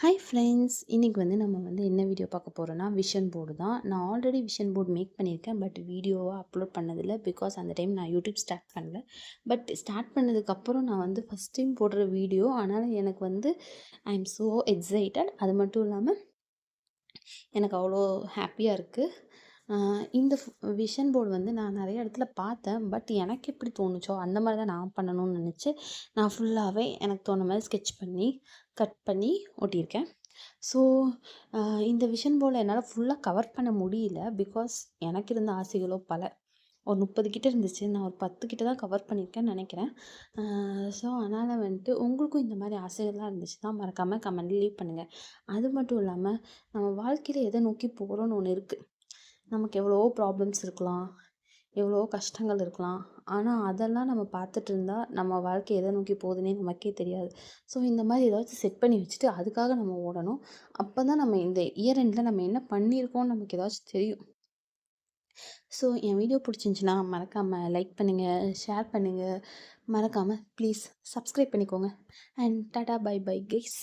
Hi friends, இன்றைக்கி நம்ம என்ன வீடியோ பார்க்க போகிறோன்னா விஷன் போர்டு தான். நான் ஆல்ரெடி விஷன் போர்டு மேக் பண்ணியிருக்கேன். பட் வீடியோவாக அப்லோட் பண்ணதில்லை. பிகாஸ் அந்த டைம் நான் யூடியூப் ஸ்டார்ட் பண்ணல. பட் ஸ்டார்ட் பண்ணதுக்கப்புறம் நான் ஃபஸ்ட் டைம் போடுற வீடியோ. அதனால் எனக்கு ஐ எம் ஸோ எக்ஸைட்டட். அது மட்டும் இல்லாமல் எனக்கு அவ்வளோ ஹாப்பியாக இருக்குது. இந்த விஷன் போர்டு நான் நிறைய இடத்துல பார்த்தேன். பட் எனக்கு எப்படி தோணுச்சோ அந்த மாதிரி தான் நான் பண்ணணும்னு நினச்சி நான் ஃபுல்லாகவே எனக்கு தோணுன மாதிரி ஸ்கெட்ச் பண்ணி கட் பண்ணி ஒட்டியிருக்கேன். ஸோ இந்த விஷன் போர்டில் என்னால் ஃபுல்லாக கவர் பண்ண முடியல. பிகாஸ் எனக்கு இருந்த ஆசைகளோ பல. ஒரு 30 கிட்ட இருந்துச்சு. நான் ஒரு 10 கிட்ட தான் கவர் பண்ணியிருக்கேன்னு நினைக்கிறேன். ஸோ அதனால் உங்களுக்கும் இந்த மாதிரி ஆசைகள்லாம் இருந்துச்சுன்னா மறக்காமல் கமெண்ட்ல லீவ் பண்ணுங்கள். அது மட்டும் இல்லாமல் நம்ம வாழ்க்கையில் எதை நோக்கி போகிறோன்னு ஒன்று இருக்குது. நமக்கு எவ்வளவோ ப்ராப்ளம்ஸ் இருக்கலாம், எவ்வளவோ கஷ்டங்கள் இருக்கலாம். ஆனால் அதெல்லாம் நம்ம பார்த்துட்டு இருந்தால் நம்ம வாழ்க்கை எதை நோக்கி போகுதுன்னே நமக்கே தெரியாது. ஸோ இந்த மாதிரி ஏதாச்சும் செட் பண்ணி வச்சுட்டு அதுக்காக நம்ம ஓடணும். அப்போ தான் நம்ம இந்த இயர் எண்டில் நம்ம என்ன பண்ணியிருக்கோம்னு நமக்கு ஏதாச்சும் தெரியும். ஸோ என் வீடியோ பிடிச்சிருந்துச்சின்னா மறக்காமல் லைக் பண்ணுங்கள், ஷேர் பண்ணுங்கள். மறக்காமல் ப்ளீஸ் சப்ஸ்கிரைப் பண்ணிக்கோங்க. And tata bye bye guys.